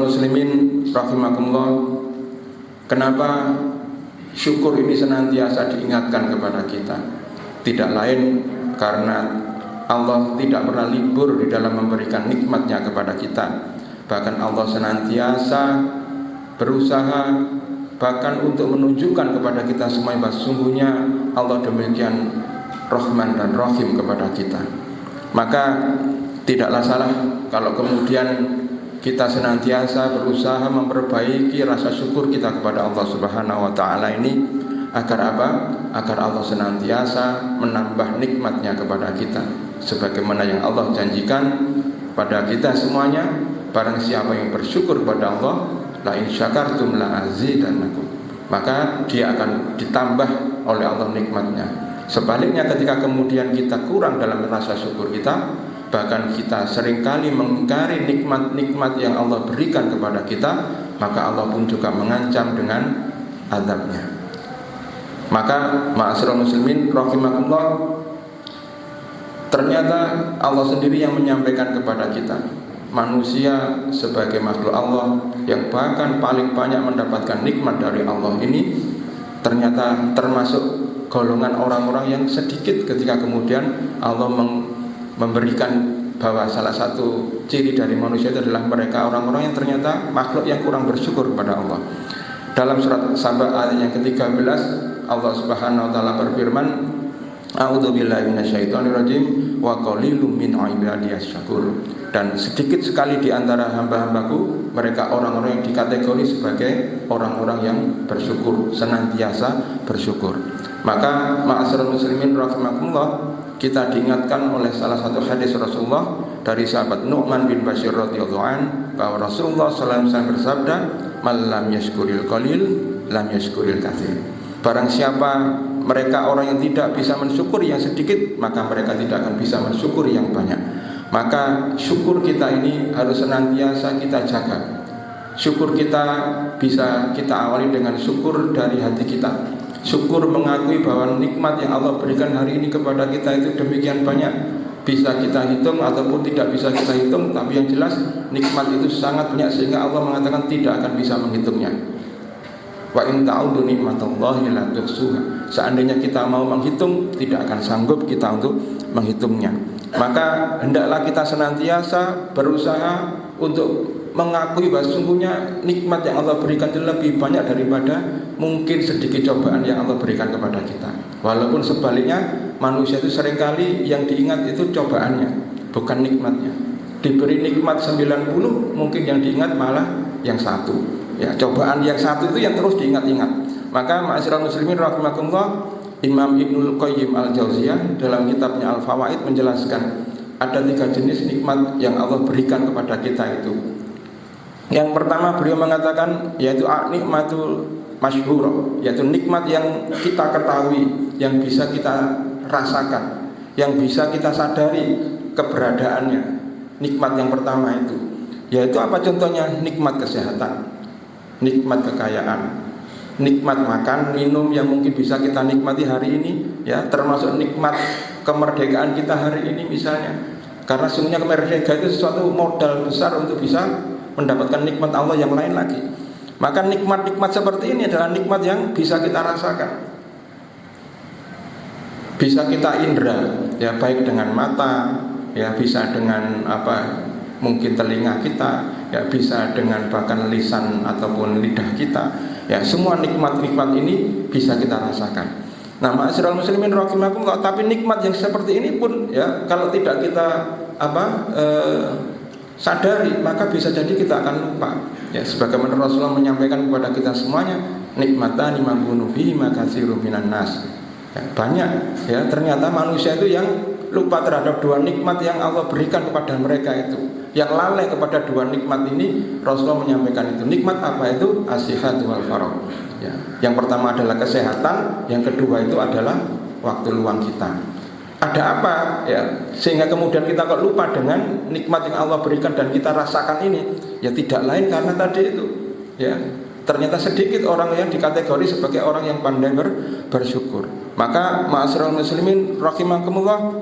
Muslimin rahimakumullah, kenapa syukur ini senantiasa diingatkan kepada kita? Tidak lain karena Allah tidak pernah libur di dalam memberikan nikmatnya kepada kita. Bahkan Allah senantiasa berusaha bahkan untuk menunjukkan kepada kita semua bahwa sesungguhnya Allah demikian Rahman dan Rahim kepada kita. Maka tidaklah salah kalau kemudian kita senantiasa berusaha memperbaiki rasa syukur kita kepada Allah Subhanahu wa taala ini agar apa? Agar Allah senantiasa menambah nikmatnya kepada kita. Sebagaimana yang Allah janjikan pada kita semuanya, barang siapa yang bersyukur kepada Allah, la in syakartum la azidannakum, maka dia akan ditambah oleh Allah nikmatnya. Sebaliknya ketika kemudian kita kurang dalam rasa syukur kita, bahkan kita seringkali mengingkari nikmat-nikmat yang Allah berikan kepada kita, maka Allah pun juga mengancam dengan azabnya. Maka ma'asyiral muslimin rahimakumullah, ternyata Allah sendiri yang menyampaikan kepada kita, manusia sebagai makhluk Allah yang bahkan paling banyak mendapatkan nikmat dari Allah ini, ternyata termasuk golongan orang-orang yang sedikit ketika kemudian Allah memberikan bahwa salah satu ciri dari manusia itu adalah mereka orang-orang yang ternyata makhluk yang kurang bersyukur kepada Allah. Dalam surat Saba ayat yang ke-13, Allah Subhanahu wa taala berfirman, a'udzubillahi minasyaitonirrajim wa qalilum min ibadiyas syakur. Dan sedikit sekali di antara hamba-hambaku mereka orang-orang yang dikategori sebagai orang-orang yang bersyukur, senantiasa bersyukur. Maka ma'asyiral muslimin rahimakumullah, kita diingatkan oleh salah satu hadis Rasulullah dari sahabat Nu'man bin Bashir radhiyallahu an bahwa Rasulullah sallallahu alaihi wasallam bersabda, "Man lam yashkuril qalil lam yashkuril katsir." Barang siapa mereka orang yang tidak bisa mensyukuri yang sedikit, maka mereka tidak akan bisa mensyukuri yang banyak. Maka syukur kita ini harus senantiasa kita jaga. Syukur kita bisa kita awali dengan syukur dari hati kita. Syukur mengakui bahwa nikmat yang Allah berikan hari ini kepada kita itu demikian banyak, bisa kita hitung ataupun tidak bisa kita hitung, tapi yang jelas nikmat itu sangat banyak sehingga Allah mengatakan tidak akan bisa menghitungnya. Wa in ta'udu nikmatallahi la tuhsuha. Seandainya kita mau menghitung, tidak akan sanggup kita untuk menghitungnya. Maka hendaklah kita senantiasa berusaha untuk mengakui bahwa sungguhnya nikmat yang Allah berikan itu lebih banyak daripada mungkin sedikit cobaan yang Allah berikan kepada kita. Walaupun sebaliknya manusia itu seringkali yang diingat itu cobaannya, bukan nikmatnya. Diberi nikmat 90, mungkin yang diingat malah yang satu. Ya, cobaan yang satu itu yang terus diingat-ingat. Maka ma'asyiral muslimin rahimakumullah, Imam Ibnul Qayyim Al-Jauziyah dalam kitabnya Al-Fawaid menjelaskan ada 3 jenis nikmat yang Allah berikan kepada kita itu. Yang pertama beliau mengatakan yaitu nikmatul masyhur, yaitu nikmat yang kita ketahui, yang bisa kita rasakan, yang bisa kita sadari keberadaannya. Nikmat yang pertama itu yaitu apa contohnya? Nikmat kesehatan, nikmat kekayaan, nikmat makan, minum yang mungkin bisa kita nikmati hari ini, ya, termasuk nikmat kemerdekaan kita hari ini misalnya. Karena sungguhnya kemerdekaan itu sesuatu modal besar untuk bisa mendapatkan nikmat Allah yang lain lagi. Maka nikmat-nikmat seperti ini adalah nikmat yang bisa kita rasakan, bisa kita indra, ya, baik dengan mata, ya, bisa dengan apa, mungkin telinga kita, ya, bisa dengan bahkan lisan ataupun lidah kita. Ya, semua nikmat-nikmat ini bisa kita rasakan. Nah, ma'asyiral muslimin rahimakumullah, tapi nikmat yang seperti ini pun, ya, kalau tidak kita sadari, maka bisa jadi kita akan lupa. Ya, sebagaimana Rasulullah menyampaikan kepada kita semuanya, nikmatani maghbunu fihi katsirun minan nas. Ya, banyak, ya, ternyata manusia itu yang lupa terhadap 2 nikmat yang Allah berikan kepada mereka itu. Yang lalai kepada 2 nikmat ini, Rasulullah menyampaikan itu. Nikmat apa itu? As-sihhatu wal faragh. Ya, yang pertama adalah kesehatan, yang kedua itu adalah waktu luang kita. Ada apa, ya, sehingga kemudian kita kok lupa dengan nikmat yang Allah berikan dan kita rasakan ini? Ya, tidak lain karena tadi itu, ya, ternyata sedikit orang yang dikategori sebagai orang yang pandai bersyukur. Maka ma'asyiral muslimin rahimakumullah,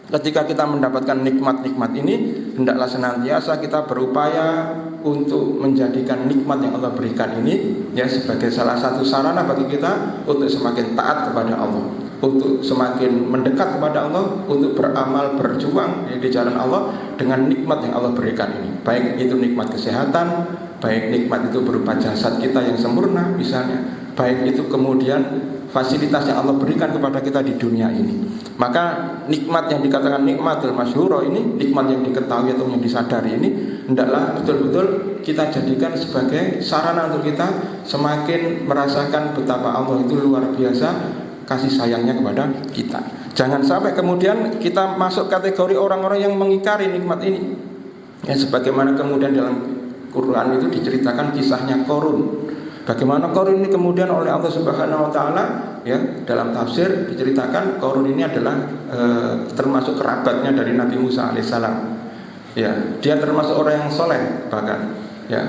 ketika kita mendapatkan nikmat-nikmat ini, hendaklah senantiasa kita berupaya untuk menjadikan nikmat yang Allah berikan ini ya sebagai salah satu sarana bagi kita untuk semakin taat kepada Allah, untuk semakin mendekat kepada Allah, untuk beramal, berjuang di jalan Allah dengan nikmat yang Allah berikan ini. Baik itu nikmat kesehatan, baik nikmat itu berupa jasad kita yang sempurna misalnya, baik itu kemudian fasilitas yang Allah berikan kepada kita di dunia ini. Maka nikmat yang dikatakan nikmatul masyhurah ini, nikmat yang diketahui atau yang disadari ini, hendaklah betul-betul kita jadikan sebagai sarana untuk kita semakin merasakan betapa Allah itu luar biasa kasih sayangnya kepada kita. Jangan sampai kemudian kita masuk kategori orang-orang yang mengingkari nikmat ini. Ya, sebagaimana kemudian dalam Quran itu diceritakan kisahnya Qarun. Bagaimana Qarun ini kemudian oleh Allah Subhanahu wa taala ya dalam tafsir diceritakan Qarun ini adalah termasuk kerabatnya dari Nabi Musa alaihissalam. Ya, dia termasuk orang yang soleh bahkan. Ya,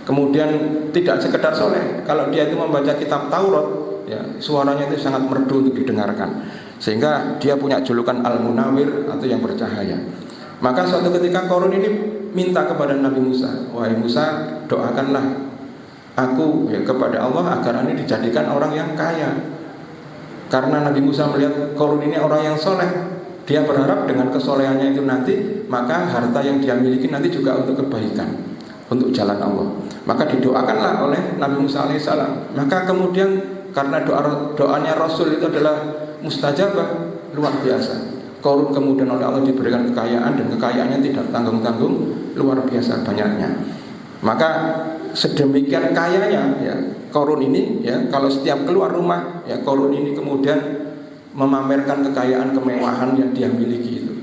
kemudian tidak sekedar soleh, kalau dia itu membaca kitab Taurat, ya suaranya itu sangat merdu untuk didengarkan, sehingga dia punya julukan Al-Munawir atau yang bercahaya. Maka suatu ketika Qarun ini minta kepada Nabi Musa, wahai Musa, doakanlah aku ya kepada Allah agar ini dijadikan orang yang kaya. Karena Nabi Musa melihat Qarun ini orang yang soleh, dia berharap dengan kesolehannya itu nanti, maka harta yang dia miliki nanti juga untuk kebaikan, untuk jalan Allah. Maka didoakanlah oleh Nabi Musa alaihissalam. Maka kemudian karena doanya Rasul itu adalah mustajabah, luar biasa, Qarun kemudian oleh Allah diberikan kekayaan, dan kekayaannya tidak tanggung-tanggung, luar biasa banyaknya. Maka sedemikian kayanya ya Qarun ini ya, kalau setiap keluar rumah ya Qarun ini kemudian memamerkan kekayaan, kemewahan yang dia miliki itu.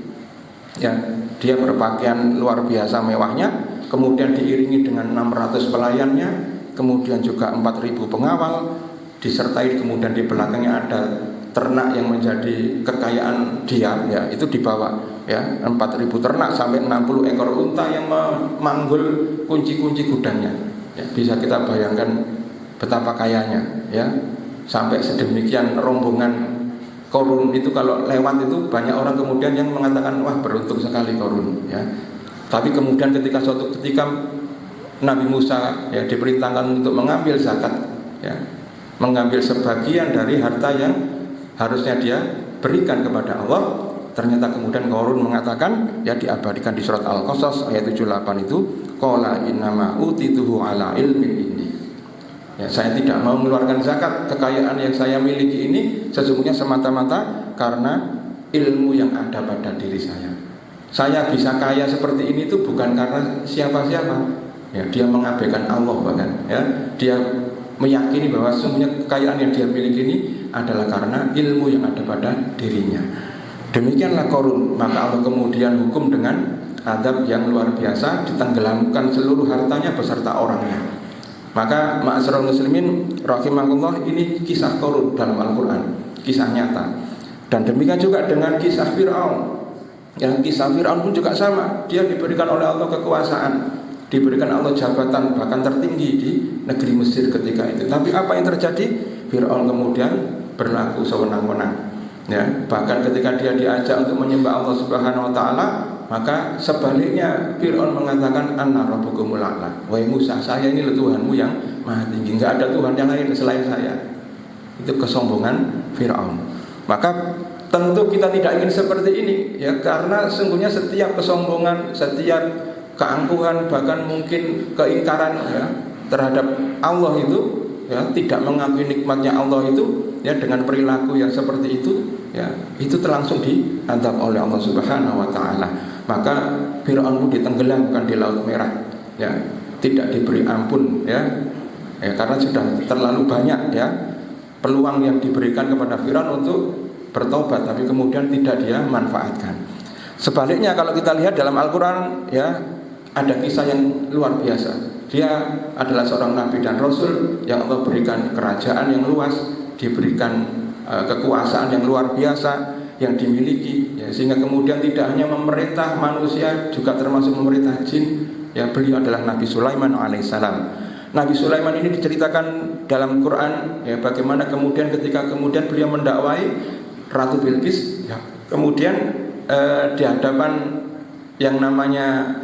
Ya, dia berpakaian luar biasa mewahnya, kemudian diiringi dengan 600 pelayannya, kemudian juga 4.000 pengawal, disertai kemudian di belakangnya ada ternak yang menjadi kekayaan dia ya, itu dibawa ya 4.000 ternak sampai 60 ekor unta yang memanggul kunci-kunci gudangnya. Ya, bisa kita bayangkan betapa kayanya ya, sampai sedemikian rombongan Qarun itu kalau lewat itu banyak orang kemudian yang mengatakan wah beruntung sekali Qarun ya. Tapi kemudian suatu ketika Nabi Musa ya diperintahkan untuk mengambil zakat ya, mengambil sebagian dari harta yang harusnya dia berikan kepada Allah, ternyata kemudian Qarun mengatakan ya, diabadikan di surat Al-Qasas ayat 78 itu, qala innama utituhu ala ilmin indi. Ya, saya tidak mau mengeluarkan zakat, kekayaan yang saya miliki ini sesungguhnya semata-mata karena ilmu yang ada pada diri saya. Saya bisa kaya seperti ini itu bukan karena siapa-siapa. Ya, dia mengabaikan Allah bahkan ya. Dia meyakini bahwa sesungguhnya kekayaan yang dia miliki ini adalah karena ilmu yang ada pada dirinya. Demikianlah Qarun. Maka Allah kemudian hukum dengan azab yang luar biasa, ditenggelamkan seluruh hartanya beserta orangnya. Maka ma'asyiral muslimin rahimakumullah, ini kisah Qarun dalam Al-Quran, kisah nyata. Dan demikian juga dengan kisah Fir'aun. Yang kisah Fir'aun pun juga sama. Dia diberikan oleh Allah kekuasaan, diberikan Allah jabatan bahkan tertinggi di negeri Mesir ketika itu. Tapi apa yang terjadi? Fir'aun kemudian berlaku sewenang-wenang ya, bahkan ketika dia diajak untuk menyembah Allah Subhanahu wa taala, maka sebaliknya Fir'aun mengatakan anna rabbukumul a'la. Wahai Musa, saya ini Tuhanmu yang maha tinggi, enggak ada Tuhan yang lain selain saya. Itu kesombongan Fir'aun. Maka tentu kita tidak ingin seperti ini ya, karena sesungguhnya setiap kesombongan, setiap keangkuhan, bahkan mungkin keingkaran ya terhadap Allah itu ya, tidak mengakui nikmatnya Allah itu ya, dengan perilaku yang seperti itu ya, itu langsung diadab oleh Allah Subhanahu wa taala. Maka Fir'aun pun ditenggelamkan di Laut Merah ya, tidak diberi ampun ya, karena sudah terlalu banyak ya peluang yang diberikan kepada Fir'aun untuk bertobat, tapi kemudian tidak dia manfaatkan. Sebaliknya kalau kita lihat dalam Al-Quran ya, ada kisah yang luar biasa. Dia adalah seorang nabi dan rasul yang Allah berikan kerajaan yang luas, diberikan kekuasaan yang luar biasa yang dimiliki ya, sehingga kemudian tidak hanya memerintah manusia, juga termasuk memerintah jin ya. Beliau adalah Nabi Sulaiman alaihissalam. Nabi Sulaiman ini diceritakan dalam Quran ya, bagaimana kemudian ketika kemudian beliau mendakwai Ratu Bilqis ya, kemudian di hadapan yang namanya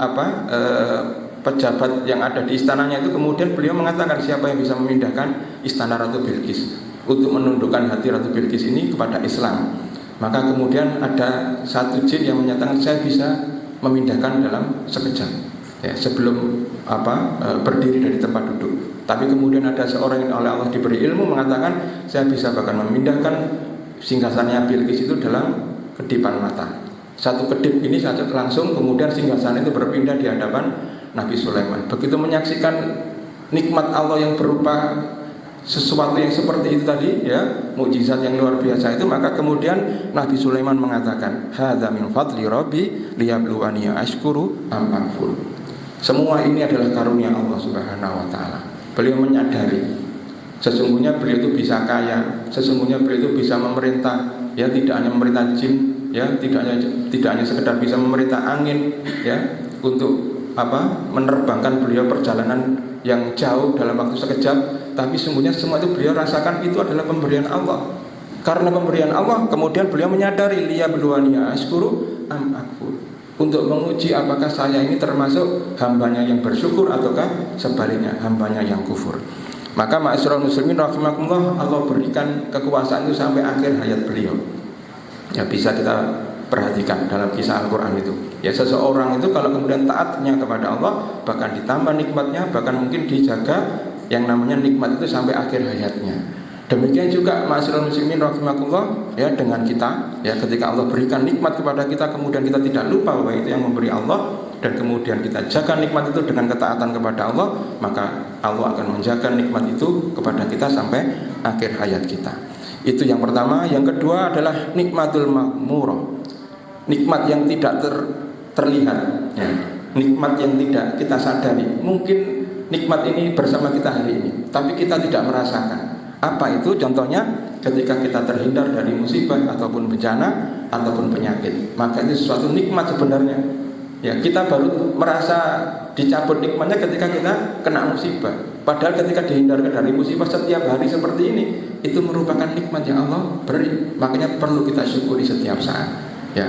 pejabat yang ada di istananya itu, kemudian beliau mengatakan siapa yang bisa memindahkan istana Ratu Bilqis untuk menundukkan hati Ratu Bilqis ini kepada Islam. Maka kemudian ada satu jin yang menyatakan saya bisa memindahkan dalam sekejap, ya, sebelum berdiri dari tempat duduk. Tapi kemudian ada seorang yang oleh Allah diberi ilmu mengatakan saya bisa bahkan memindahkan singgasananya Bilqis itu dalam kedipan mata. Satu kedip ini saja langsung kemudian singgasana itu berpindah di hadapan Nabi Sulaiman. Begitu menyaksikan nikmat Allah yang berupa sesuatu yang seperti itu tadi, ya, mukjizat yang luar biasa itu, maka kemudian Nabi Sulaiman mengatakan hadza min fadli rabbi liyabluwani ashkuru am akfur. Semua ini adalah karunia Allah Subhanahu wa taala. Beliau menyadari sesungguhnya beliau itu bisa kaya, sesungguhnya beliau itu bisa memerintah, ya, tidak hanya memerintah jin, ya, tidak hanya sekedar bisa memerintah angin, ya, untuk menerbangkan beliau perjalanan yang jauh dalam waktu sekejap, tapi sungguhnya semua itu beliau rasakan itu adalah pemberian Allah. Karena pemberian Allah, kemudian beliau menyadari liyabluwani ashkuru am akfur, untuk menguji apakah saya ini termasuk hambanya yang bersyukur ataukah sebaliknya hambanya yang kufur. Maka ma'asyiral muslimin rahimakumullah, Allah berikan kekuasaan itu sampai akhir hayat beliau. Ya, bisa kita perhatikan dalam kisah Al-Quran itu, ya, seseorang itu kalau kemudian taatnya kepada Allah, bahkan ditambah nikmatnya, bahkan mungkin dijaga yang namanya nikmat itu sampai akhir hayatnya. Demikian juga ma'asyiral muslimin rahimakumullah, ya, dengan kita, ya, ketika Allah berikan nikmat kepada kita, kemudian kita tidak lupa bahwa itu yang memberi Allah, dan kemudian kita jaga nikmat itu dengan ketaatan kepada Allah, maka Allah akan menjaga nikmat itu kepada kita sampai akhir hayat kita. Itu yang pertama. Yang kedua adalah nikmatul makmurah, nikmat yang tidak terlihat, ya, nikmat yang tidak kita sadari. Mungkin nikmat ini bersama kita hari ini, tapi kita tidak merasakan. Apa itu? Contohnya ketika kita terhindar dari musibah ataupun bencana ataupun penyakit, maka itu suatu nikmat sebenarnya. Ya, kita baru merasa dicabut nikmatnya ketika kita kena musibah. Padahal ketika dihindarkan dari musibah setiap hari seperti ini, itu merupakan nikmat yang Allah beri. Makanya perlu kita syukuri setiap saat. Ya,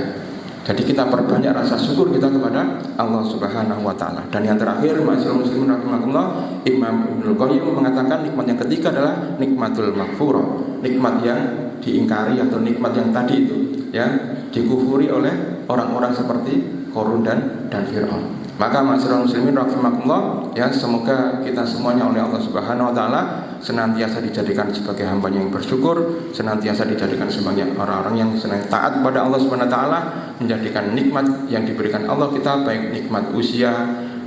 jadi kita perbanyak rasa syukur kita kepada Allah Subhanahu wa taala. Dan yang terakhir, ma'asyiral muslimin rahimakumullah, Imam Ibnul Qayyim mengatakan nikmat yang ketiga adalah nikmatul maghfurah, nikmat yang diingkari atau nikmat yang tadi itu, ya, dikufuri oleh orang-orang seperti Qarun dan Fir'aun. Maka ma'asyiral muslimin rahimakumullah, ya, semoga kita semuanya oleh Allah Subhanahu wa taala senantiasa dijadikan sebagai hambanya yang bersyukur, senantiasa dijadikan sebagai orang-orang yang senantiasa taat kepada Allah Subhanahu wa taala, menjadikan nikmat yang diberikan Allah kita, baik nikmat usia,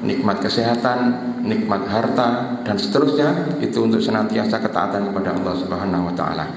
nikmat kesehatan, nikmat harta dan seterusnya, itu untuk senantiasa ketaatan kepada Allah Subhanahu wa taala.